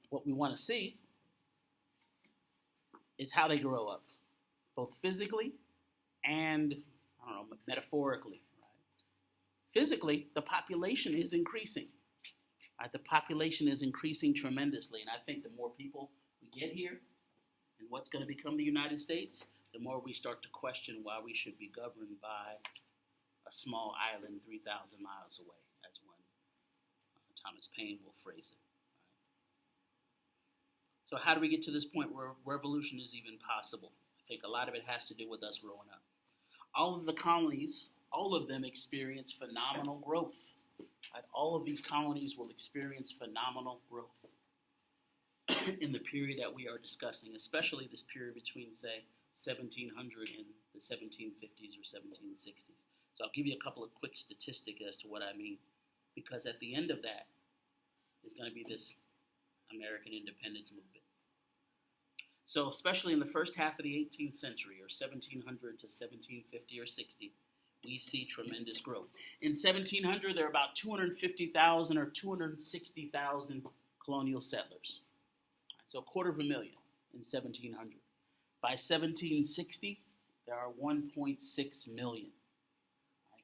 what we want to see is how they grow up, both physically and, I don't know, metaphorically. Right? Physically, the population is increasing. Right? The population is increasing tremendously, and I think the more people we get here and what's going to become the United States, the more we start to question why we should be governed by a small island 3,000 miles away, as one Thomas Paine will phrase it. So how do we get to this point where revolution is even possible? I think a lot of it has to do with us growing up. All of the colonies, all of them experience phenomenal growth. Right? All of these colonies will experience phenomenal growth in the period that we are discussing, especially this period between, say, 1700 and the 1750s or 1760s. So I'll give you a couple of quick statistics as to what I mean, because at the end of that is going to be this American independence movement. So especially in the first half of the 18th century, or 1700 to 1750 or 60, we see tremendous growth. In 1700, there are about 250,000 or 260,000 colonial settlers. So 250,000 in 1700. By 1760, there are 1.6 million.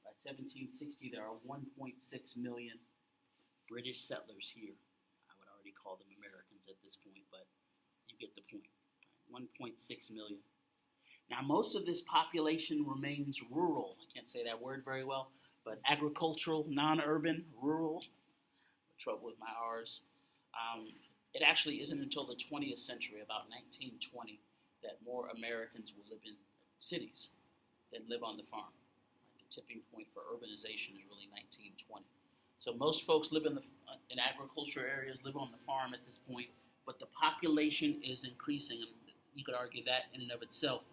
By 1760, there are 1.6 million British settlers here. I would already call them Americans at this point, but you get the point. 1.6 million. Now, most of this population remains rural. I can't say that word very well, but agricultural, non-urban, rural. Trouble with my R's. It actually isn't until the 20th century, about 1920, that more Americans will live in cities than live on the farm. The tipping point for urbanization is really 1920. So most folks live in agriculture areas, live on the farm at this point, but the population is increasing, and you could argue that in and of itself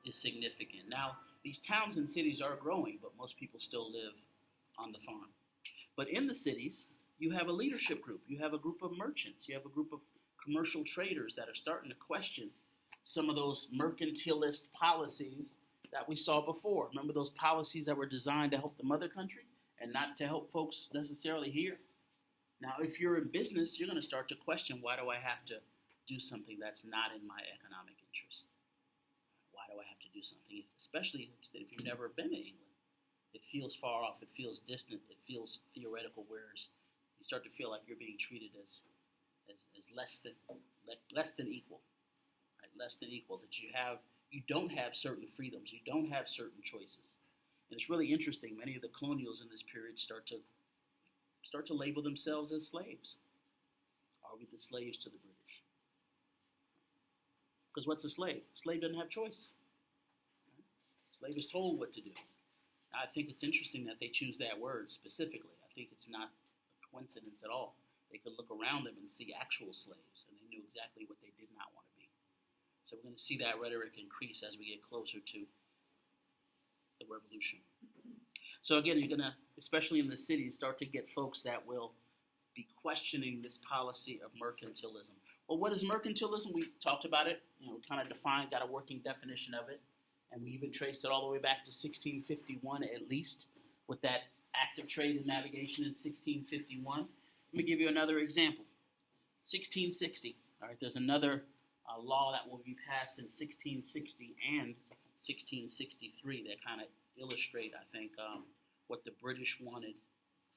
is significant. Now, these towns and cities are growing, but most people still live on the farm. But in the cities, you have a leadership group. You have a group of merchants. You have a group of commercial traders that are starting to question some of those mercantilist policies that we saw before. Remember those policies that were designed to help the mother country and not to help folks necessarily here? Now, if you're in business, you're going to start to question, why do I have to do something that's not in my economic interest? Why do I have to do something, especially if you've never been to England? It feels far off, it feels distant, it feels theoretical, whereas you start to feel like you're being treated as less than equal, right? Less than equal, that you don't have certain freedoms, you don't have certain choices. And it's really interesting, many of the colonials in this period start to label themselves as slaves. Are we the slaves to the British? Because what's a slave? A slave doesn't have choice. A slave is told what to do. Now, I think it's interesting that they choose that word specifically. I think it's not a coincidence at all. They could look around them and see actual slaves, and they knew exactly what they did not want to be. So we're going to see that rhetoric increase as we get closer to the revolution. So again, you're going to, especially in the cities, start to get folks that will be questioning this policy of mercantilism. Well, what is mercantilism? We talked about it, kind of defined, got a working definition of it, and we even traced it all the way back to 1651 at least, with that Act of Trade and Navigation in 1651. Let me give you another example. 1660. All right, there's another law that will be passed in 1660 and 1663 that kind of illustrate, I think, what the British wanted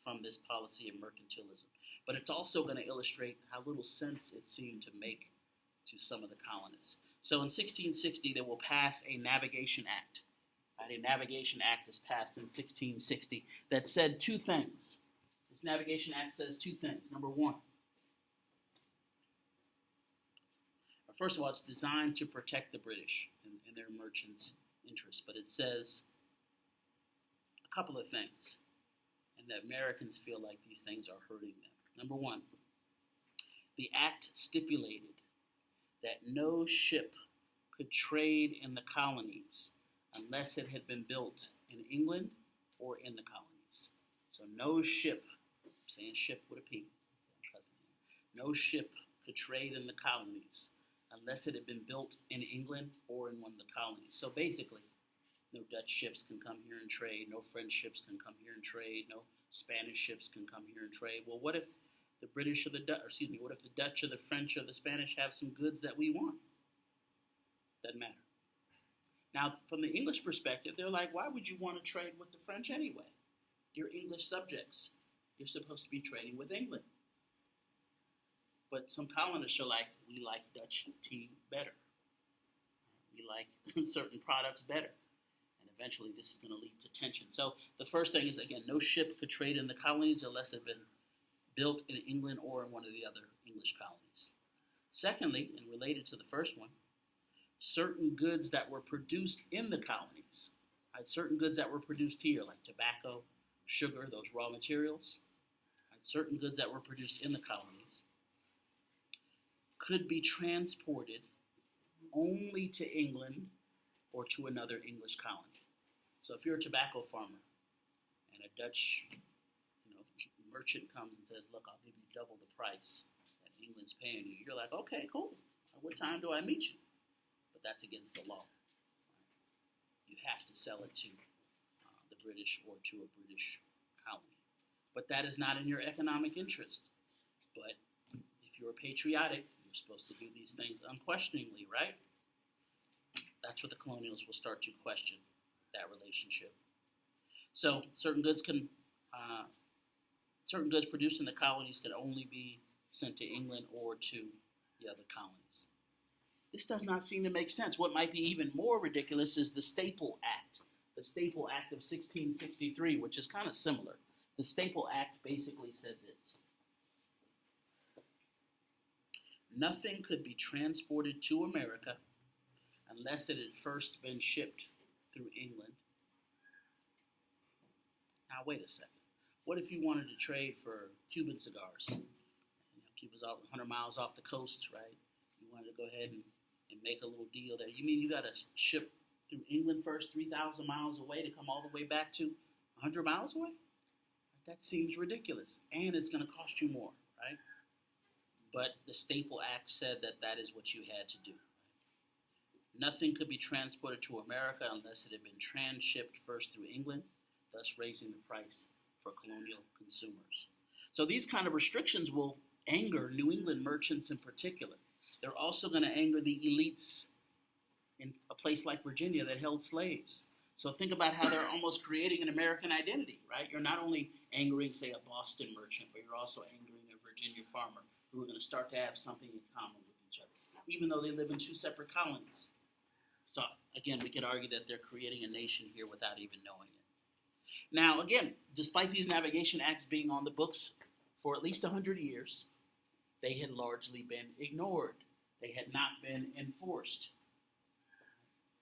from this policy of mercantilism. But it's also going to illustrate how little sense it seemed to make to some of the colonists. So in 1660, they will pass a Navigation Act. Right? A Navigation Act is passed in 1660 that said two things. This Navigation Act says two things. Number one, first of all, it's designed to protect the British and their merchants' interests, but it says a couple of things, and the Americans feel like these things are hurting them. Number one, the act stipulated that no ship could trade in the colonies unless it had been built in England or in the colonies. So no ship, I'm saying ship with a P, no ship could trade in the colonies unless it had been built in England or in one of the colonies. So basically, no Dutch ships can come here and trade, no French ships can come here and trade, no Spanish ships can come here and trade. Well, what if the British or the Dutch, what if the Dutch or the French or the Spanish have some goods that we want? Doesn't matter. Now, from the English perspective, they're like, why would you want to trade with the French anyway? You're English subjects. You're supposed to be trading with England. But some colonists are like, we like Dutch tea better. We like certain products better. And eventually this is going to lead to tension. So the first thing is, again, no ship could trade in the colonies unless it had been built in England or in one of the other English colonies. Secondly, and related to the first one, certain goods that were produced in the colonies, certain goods that were produced here, like tobacco, sugar, those raw materials, certain goods that were produced in the colonies, could be transported only to England or to another English colony. So if you're a tobacco farmer and a Dutch merchant comes and says, look, I'll give you double the price that England's paying you, you're like, okay, cool. What time do I meet you? But that's against the law. You have to sell it to the British or to a British colony. But that is not in your economic interest. But if you're patriotic, you're supposed to do these things unquestioningly, right? That's what the colonials will start to question, that relationship. So certain goods produced in the colonies can only be sent to England or to the other colonies. This does not seem to make sense. What might be even more ridiculous is the Staple Act. The Staple Act of 1663, which is kind of similar. The Staple Act basically said this: nothing could be transported to America unless it had first been shipped through England. Now, wait a second. What if you wanted to trade for Cuban cigars? Cuba's 100 miles off the coast, right? You wanted to go ahead and make a little deal there. You mean you got to ship through England first, 3,000 miles away, to come all the way back to 100 miles away? That seems ridiculous, and it's going to cost you more, right? But the Staple Act said that that is what you had to do. Nothing could be transported to America unless it had been transshipped first through England, thus raising the price for colonial consumers. So these kind of restrictions will anger New England merchants in particular. They're also going to anger the elites in a place like Virginia that held slaves. So think about how they're almost creating an American identity, right? You're not only angering, say, a Boston merchant, but you're also angering a Virginia farmer who are going to start to have something in common with each other, even though they live in two separate colonies. So, again, we could argue that they're creating a nation here without even knowing it. Now, again, despite these navigation acts being on the books for at least 100 years, they had largely been ignored. They had not been enforced.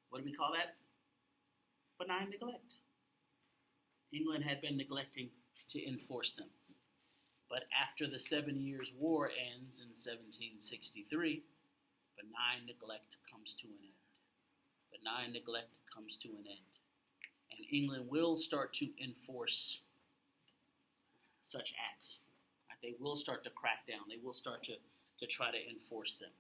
What do we call that? Benign neglect. England had been neglecting to enforce them. But after the 7 Years' War ends in 1763, benign neglect comes to an end. Benign neglect comes to an end. And England will start to enforce such acts. They will start to crack down. They will start to try to enforce them.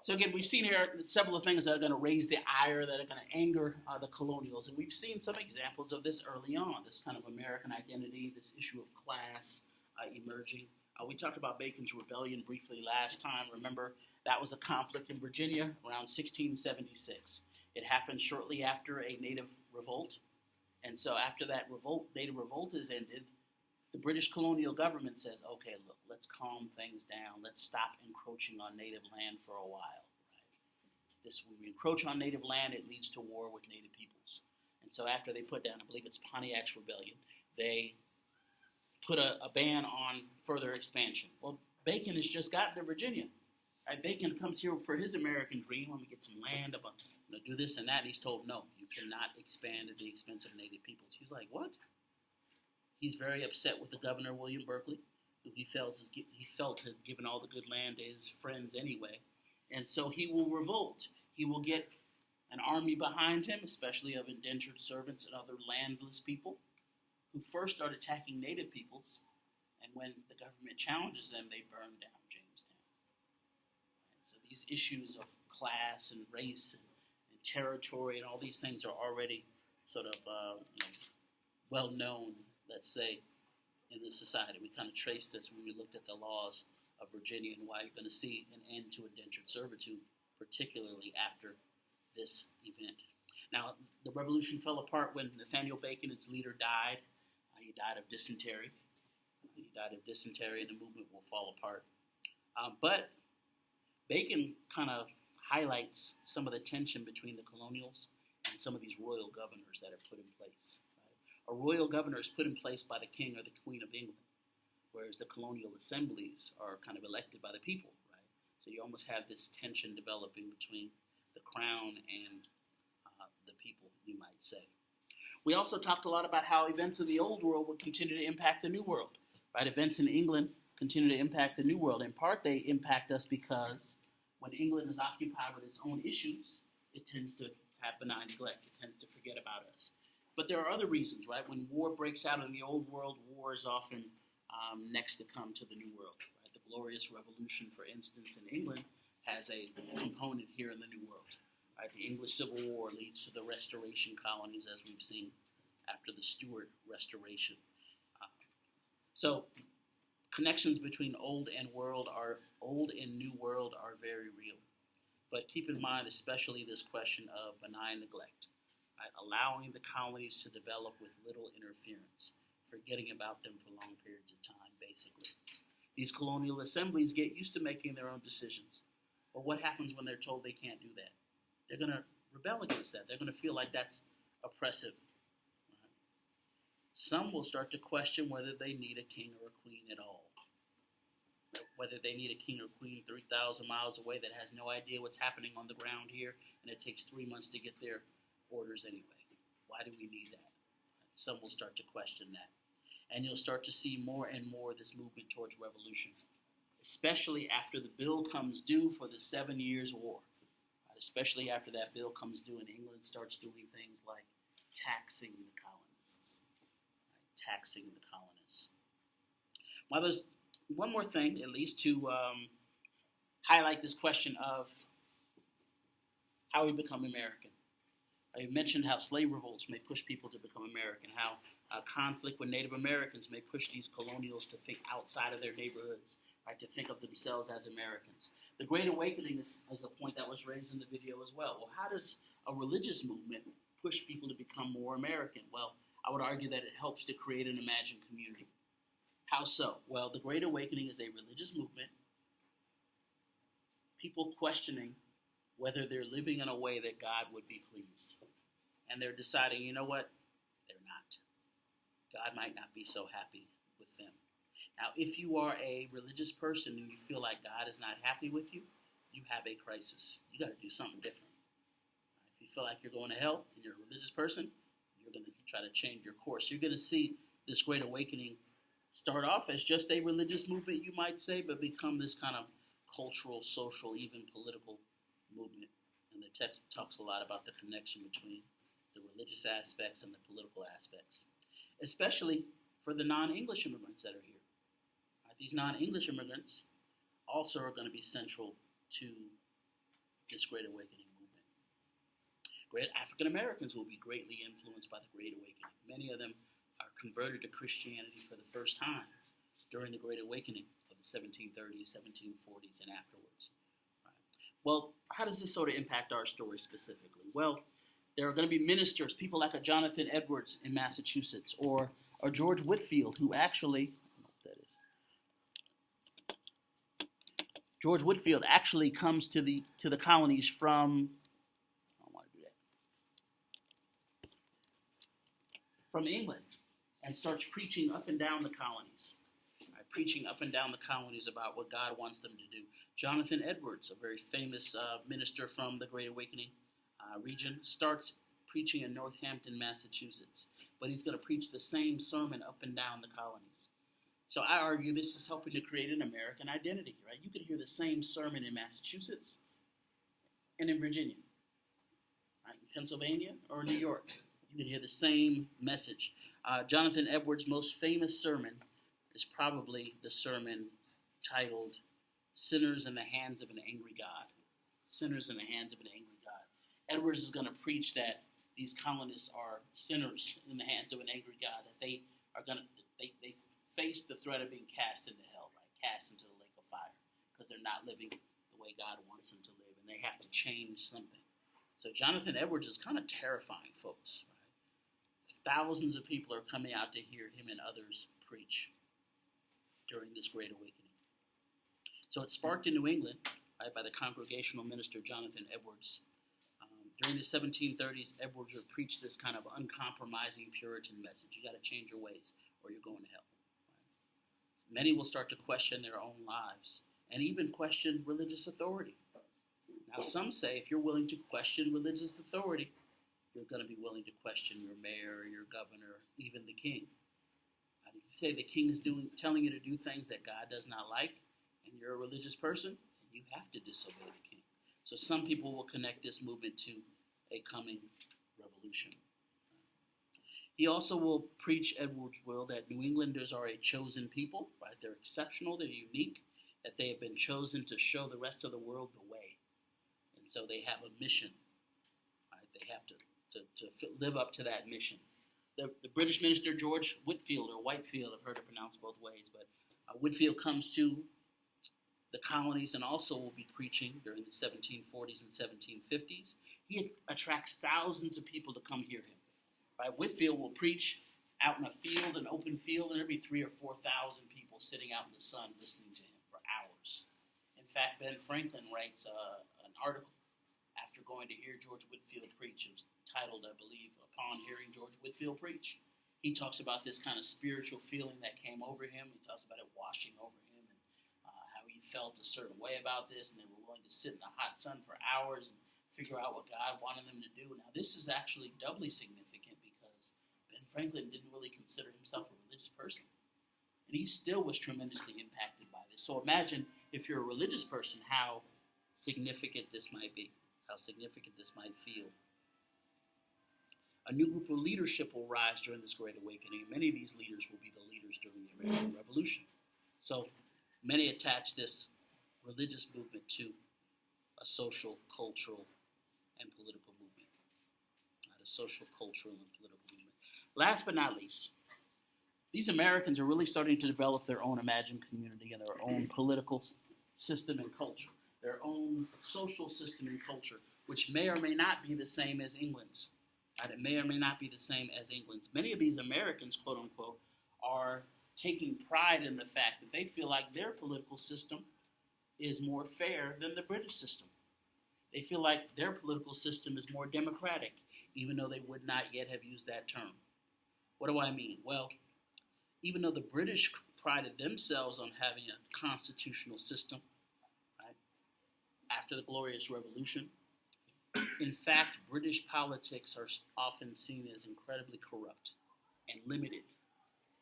So again, we've seen here several things that are going to raise the ire, that are going to anger the colonials. And we've seen some examples of this early on, this kind of American identity, this issue of class emerging. We talked about Bacon's Rebellion briefly last time. Remember, that was a conflict in Virginia around 1676. It happened shortly after a native revolt. And so after that native revolt is ended, the British colonial government says, okay, look, let's calm things down. Let's stop encroaching on native land for a while. Right? When we encroach on native land, it leads to war with native peoples. And so after they put down, I believe it's Pontiac's Rebellion, they put a ban on further expansion. Well, Bacon has just gotten to Virginia. Right? Bacon comes here for his American dream. Let me get some land, do this and that. And he's told, no, you cannot expand at the expense of native peoples. He's like, what? He's very upset with the governor, William Berkeley, who he felt had given all the good land to his friends anyway. And so he will revolt. He will get an army behind him, especially of indentured servants and other landless people, who first start attacking native peoples. And when the government challenges them, they burn down Jamestown. And so these issues of class and race and territory and all these things are already sort of well known, let's say, in this society. We kind of traced this when we looked at the laws of Virginia and why you're going to see an end to indentured servitude, particularly after this event. Now, the revolution fell apart when Nathaniel Bacon, its leader, died. He died of dysentery. And the movement will fall apart. But Bacon kind of highlights some of the tension between the colonials and some of these royal governors that are put in place. Right? A royal governor is put in place by the king or the queen of England, whereas the colonial assemblies are kind of elected by the people. Right? So you almost have this tension developing between the crown and the people, you might say. We also talked a lot about how events in the old world would continue to impact the new world. Right? Events in England continue to impact the new world. In part, they impact us because when England is occupied with its own issues, it tends to have benign neglect. It tends to forget about us. But there are other reasons, right? When war breaks out in the old world, war is often next to come to the new world. Right? The Glorious Revolution, for instance, in England has a component here in the new world. Right? The English Civil War leads to the Restoration colonies, as we've seen after the Stuart Restoration. So connections between old and new world are very real. But keep in mind, especially this question of benign neglect, right? Allowing the colonies to develop with little interference, forgetting about them for long periods of time, basically. These colonial assemblies get used to making their own decisions. But what happens when they're told they can't do that? They're going to rebel against that. They're going to feel like that's oppressive. Some will start to question whether they need a king or a queen at all. Whether they need a king or queen 3,000 miles away that has no idea what's happening on the ground here, and it takes 3 months to get their orders anyway. Why do we need that? Some will start to question that. And you'll start to see more and more this movement towards revolution, especially after the bill comes due for the 7 Years' War. Right? Especially after that bill comes due and England starts doing things like taxing the colonists. Right? Taxing the colonists. Well, there's one more thing, at least, to highlight this question of how we become American. I mentioned how slave revolts may push people to become American, how conflict with Native Americans may push these colonials to think outside of their neighborhoods, right, to think of themselves as Americans. The Great Awakening is a point that was raised in the video as well. Well, how does a religious movement push people to become more American? Well, I would argue that it helps to create an imagined community. How so? Well, the Great Awakening is a religious movement, people questioning whether they're living in a way that God would be pleased. And they're deciding, you know what? They're not. God might not be so happy with them. Now, if you are a religious person and you feel like God is not happy with you, you have a crisis. You got to do something different. If you feel like you're going to hell and you're a religious person, you're going to try to change your course. You're going to see this Great Awakening start off as just a religious movement, you might say, but become this kind of cultural, social, even political movement. And the text talks a lot about the connection between the religious aspects and the political aspects, especially for the non-English immigrants that are here. These non-English immigrants also are going to be central to this Great Awakening movement. Great African Americans will be greatly influenced by the Great Awakening. Many of them are converted to Christianity for the first time during the Great Awakening of the 1730s, 1740s, and afterwards. Right. Well, how does this sort of impact our story specifically? Well, there are going to be ministers, people like a Jonathan Edwards in Massachusetts, or George Whitefield, who actually, I don't know what that is. George Whitefield actually comes to the colonies from, I don't want to do that, from England, and starts preaching up and down the colonies, right? Preaching up and down the colonies about what God wants them to do. Jonathan Edwards, a very famous minister from the Great Awakening region, starts preaching in Northampton, Massachusetts, but he's going to preach the same sermon up and down the colonies. So I argue this is helping to create an American identity, right? You could hear the same sermon in Massachusetts and in Virginia, right? In Pennsylvania or New York. You can hear the same message. Jonathan Edwards' most famous sermon is probably the sermon titled, Sinners in the Hands of an Angry God. Sinners in the Hands of an Angry God. Edwards is going to preach that these colonists are sinners in the hands of an angry God, that they face the threat of being cast into hell, right? Cast into the lake of fire because they're not living the way God wants them to live, and they have to change something. So Jonathan Edwards is kind of terrifying, folks. Right? Thousands of people are coming out to hear him and others preach during this Great Awakening. So it sparked in New England, right, by the Congregational minister Jonathan Edwards. During the 1730s, Edwards would preach this kind of uncompromising Puritan message. You got to change your ways or you're going to hell. Right? Many will start to question their own lives and even question religious authority. Now, some say if you're willing to question religious authority, you're going to be willing to question your mayor, your governor, even the king. If you say the king is telling you to do things that God does not like, and you're a religious person, you have to disobey the king. So some people will connect this movement to a coming revolution. He also will preach, Edwards will, that New Englanders are a chosen people, right? They're exceptional, they're unique, that they have been chosen to show the rest of the world the way. And so they have a mission, right? They have to live up to that mission. The British minister George Whitefield, or Whitefield, I've heard it pronounced both ways, but Whitefield comes to the colonies and also will be preaching during the 1740s and 1750s. He attracts thousands of people to come hear him. Right? Whitefield will preach out in a field, an open field, and there'll be 3,000 or 4,000 people sitting out in the sun listening to him for hours. In fact, Ben Franklin writes an article after going to hear George Whitefield preach. It was titled, I believe, Upon Hearing George Whitefield Preach. He talks about this kind of spiritual feeling that came over him. He talks about it washing over him and how he felt a certain way about this, and they were willing to sit in the hot sun for hours and figure out what God wanted them to do. Now, this is actually doubly significant because Ben Franklin didn't really consider himself a religious person. And he still was tremendously impacted by this. So imagine if you're a religious person, how significant this might be, how significant this might feel. A new group of leadership will rise during this Great Awakening. Many of these leaders will be the leaders during the American Revolution. So many attach this religious movement to a social, cultural, and political movement. A social, cultural, and political movement. Last but not least, these Americans are really starting to develop their own imagined community and their own political system and culture, their own social system and culture, which may or may not be the same as England's. Right? It may or may not be the same as England's. Many of these Americans, quote unquote, are taking pride in the fact that they feel like their political system is more fair than the British system. They feel like their political system is more democratic, even though they would not yet have used that term. What do I mean? Well, even though the British prided themselves on having a constitutional system, right, after the Glorious Revolution, in fact, British politics are often seen as incredibly corrupt and limited.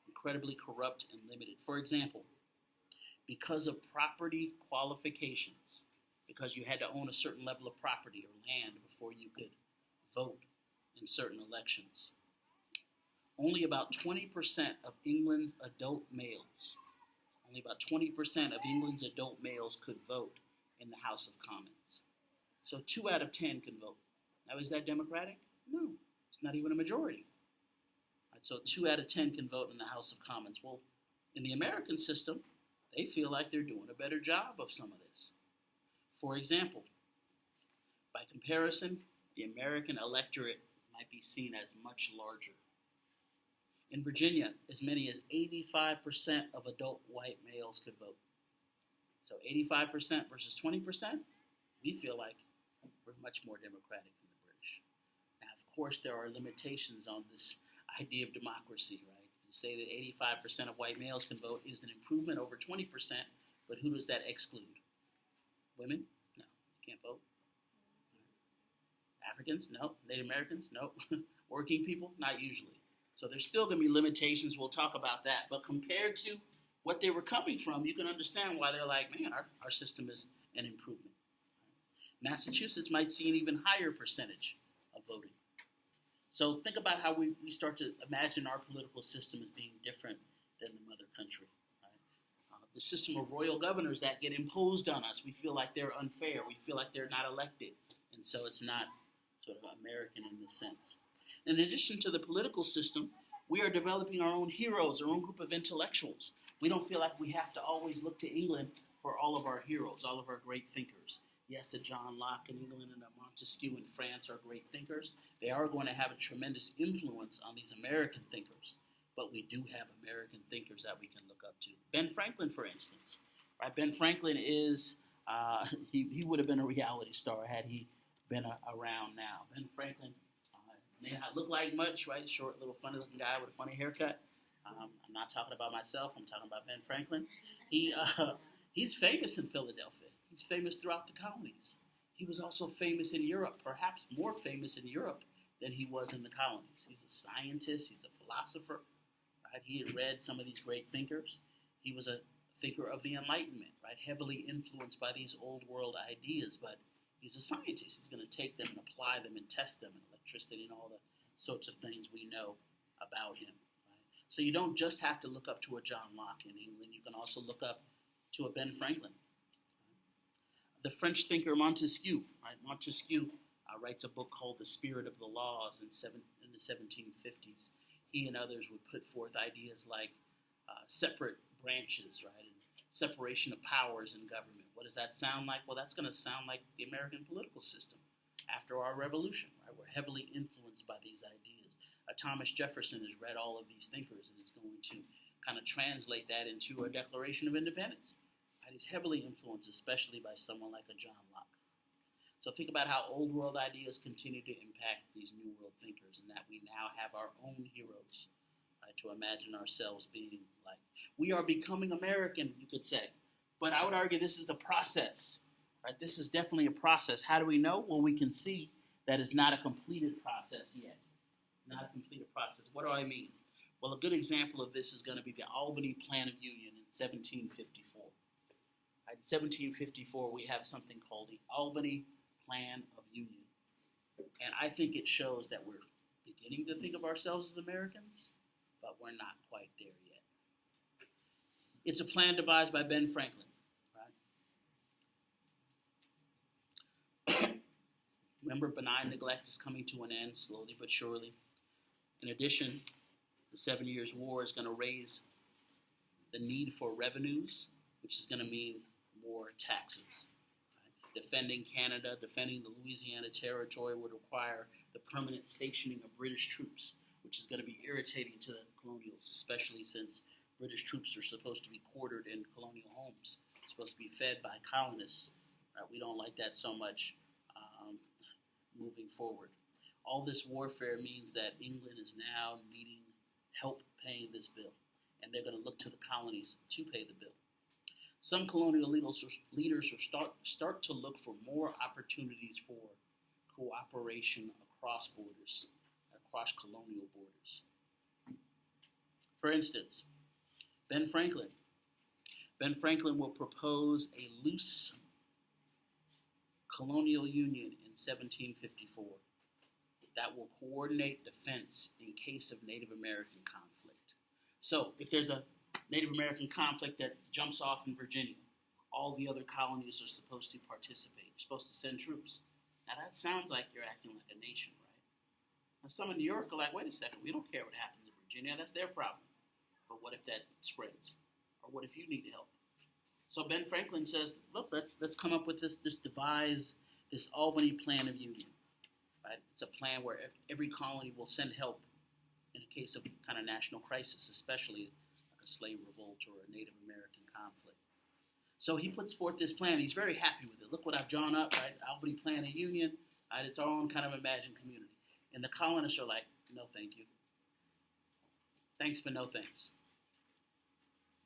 Incredibly corrupt and limited. For example, because of property qualifications, because you had to own a certain level of property or land before you could vote in certain elections, only about 20% of England's adult males, could vote in the House of Commons. So 2 out of 10 can vote. Now, is that democratic? No, it's not even a majority. Right, so 2 out of 10 can vote in the House of Commons. Well, in the American system, they feel like they're doing a better job of some of this. For example, by comparison, the American electorate might be seen as much larger. In Virginia, as many as 85% of adult white males could vote. So 85% versus 20%, we feel like we're much more democratic than the British. Now, of course, there are limitations on this idea of democracy, right? To say that 85% of white males can vote is an improvement over 20%, but who does that exclude? Women? No, they can't vote. Africans? No. Native Americans? No. Working people? Not usually. So there's still going to be limitations. We'll talk about that. But compared to what they were coming from, you can understand why they're like, man, our system is an improvement. Massachusetts might see an even higher percentage of voting. So think about how we start to imagine our political system as being different than the mother country. Right? The system of royal governors that get imposed on us, we feel like they're unfair. We feel like they're not elected. And so it's not sort of American in this sense. In addition to the political system, We are developing our own heroes, our own group of intellectuals. We don't feel like we have to always look to England for all of our heroes, all of our great thinkers. Yes, a John Locke in England and a Montesquieu in France are great thinkers. They are going to have a tremendous influence on these American thinkers. But we do have American thinkers that we can look up to. Ben Franklin, for instance. Right? Ben Franklin is, he would have been a reality star had he been around now. Ben Franklin may not look like much, right? Short, little, funny-looking guy with a funny haircut. I'm not talking about myself. I'm talking about Ben Franklin. He's famous in Philadelphia. He's famous throughout the colonies. He was also famous in Europe, perhaps more famous in Europe than he was in the colonies. He's a scientist. He's a philosopher. Right? He had read some of these great thinkers. He was a thinker of the Enlightenment, right? Heavily influenced by these old world ideas, but he's a scientist. He's going to take them and apply them and test them in electricity and all the sorts of things we know about him. Right? So you don't just have to look up to a John Locke in England. You can also look up to a Ben Franklin. The French thinker Montesquieu, right? Montesquieu writes a book called The Spirit of the Laws in the 1750s. He and others would put forth ideas like separate branches, right, and separation of powers in government. What does that sound like? Well, that's going to sound like the American political system after our revolution, right? We're heavily influenced by these ideas. Thomas Jefferson has read all of these thinkers and is going to kind of translate that into a Declaration of Independence. Right? He's heavily influenced, especially by someone like a John Locke. So think about how old world ideas continue to impact these new world thinkers, and that we now have our own heroes, right, to imagine ourselves being like. We are becoming American, you could say. But I would argue this is a process. Right? This is definitely a process. How do we know? Well, we can see that it's not a completed process yet. Not a completed process. What do I mean? Well, a good example of this is going to be the Albany Plan of Union in 1754. In 1754, we have something called the Albany Plan of Union. And I think it shows that we're beginning to think of ourselves as Americans, but we're not quite there yet. It's a plan devised by Ben Franklin. Right? Remember, benign neglect is coming to an end, slowly but surely. In addition, the 7 Years' War is going to raise the need for revenues, which is going to mean more taxes. Right? Defending Canada, defending the Louisiana Territory would require the permanent stationing of British troops, which is going to be irritating to the colonials, especially since British troops are supposed to be quartered in colonial homes, supposed to be fed by colonists. Right? We don't like that so much moving forward. All this warfare means that England is now needing help paying this bill, and they're going to look to the colonies to pay the bill. Some colonial leaders will start to look for more opportunities for cooperation across borders, across colonial borders. For instance, Ben Franklin will propose a loose colonial union in 1754 that will coordinate defense in case of Native American conflict. So if there's a Native American conflict that jumps off in Virginia, all the other colonies are supposed to participate. You're supposed to send troops. Now that sounds like you're acting like a nation, right? Now some in New York are like, wait a second, we don't care what happens in Virginia, that's their problem. But what if that spreads? Or what if you need help? So Ben Franklin says, look, let's come up with this devise this Albany Plan of Union. Right? It's a plan where every colony will send help in a case of kind of national crisis, especially like a slave revolt or a Native American conflict. So he puts forth this plan. He's very happy with it. Look what I've drawn up, right? Albany Plan of Union. Right? It's our own kind of imagined community. And the colonists are like, no, thank you. Thanks, but no thanks.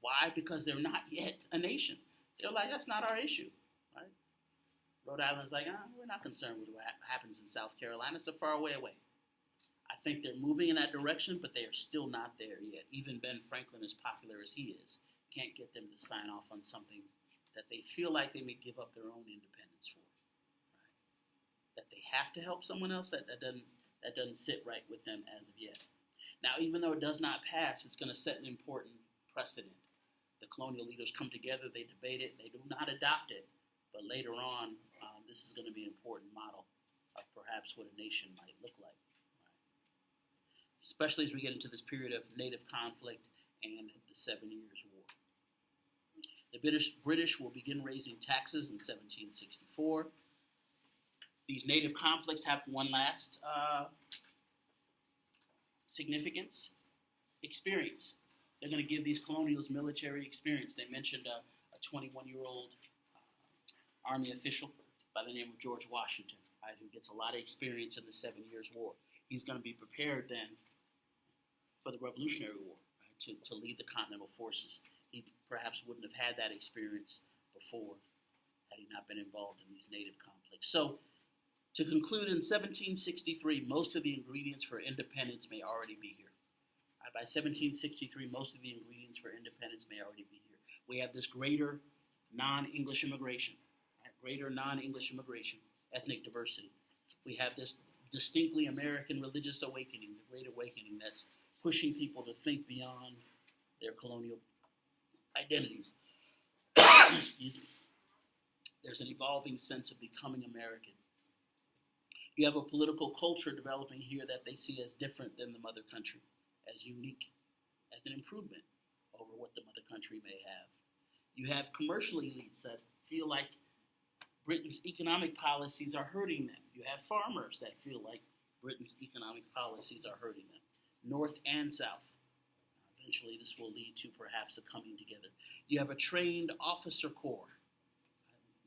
Why? Because they're not yet a nation. They're like, that's not our issue, right? Rhode Island's like, we're not concerned with what happens in South Carolina. It's a far way away. I think they're moving in that direction, but they are still not there yet. Even Ben Franklin, as popular as he is, can't get them to sign off on something that they feel like they may give up their own independence for. Right? That they have to help someone else, that doesn't sit right with them as of yet. Now, even though it does not pass, it's going to set an important precedent. The colonial leaders come together, they debate it, they do not adopt it, but later on, this is going to be an important model of perhaps what a nation might look like. Right? especially as we get into this period of native conflict and the 7 Years' War. The British will begin raising taxes in 1764. These native conflicts have one last significance: experience. They're going to give these colonials military experience. They mentioned a 21-year-old Army official by the name of George Washington, right, who gets a lot of experience in the 7 Years' War. He's going to be prepared then for the Revolutionary War, right, to lead the Continental Forces. He perhaps wouldn't have had that experience before had he not been involved in these native conflicts. So, to conclude, in 1763, most of the ingredients for independence may already be here. By 1763, most of the ingredients for independence may already be here. We have this greater non-English immigration, right? Greater non-English immigration, ethnic diversity. We have this distinctly American religious awakening, the Great Awakening, that's pushing people to think beyond their colonial identities. Excuse me. There's an evolving sense of becoming American. You have a political culture developing here that they see as different than the mother country, as unique, as an improvement over what the mother country may have. You have commercial elites that feel like Britain's economic policies are hurting them. You have farmers that feel like Britain's economic policies are hurting them, north and south. Eventually, this will lead to perhaps a coming together. You have a trained officer corps.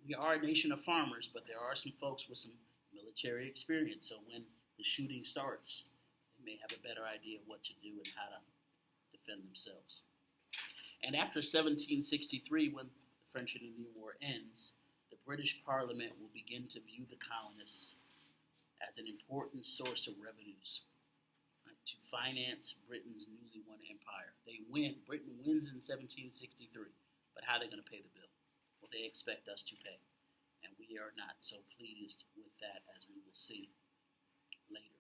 We are a nation of farmers, but there are some folks with some military experience. So when the shooting starts, they may have a better idea of what to do and how to defend themselves. And after 1763, when the French and Indian War ends, the British Parliament will begin to view the colonists as an important source of revenues, right, to finance Britain's newly won empire. They win. Britain wins in 1763, but how are they going to pay the bill? Well, they expect us to pay, and we are not so pleased with that, as we will see later.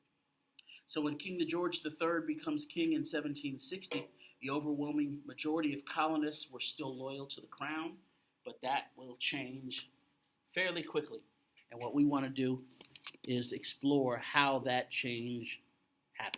So when King George III becomes king in 1760, the overwhelming majority of colonists were still loyal to the crown, but that will change fairly quickly. And what we want to do is explore how that change happened.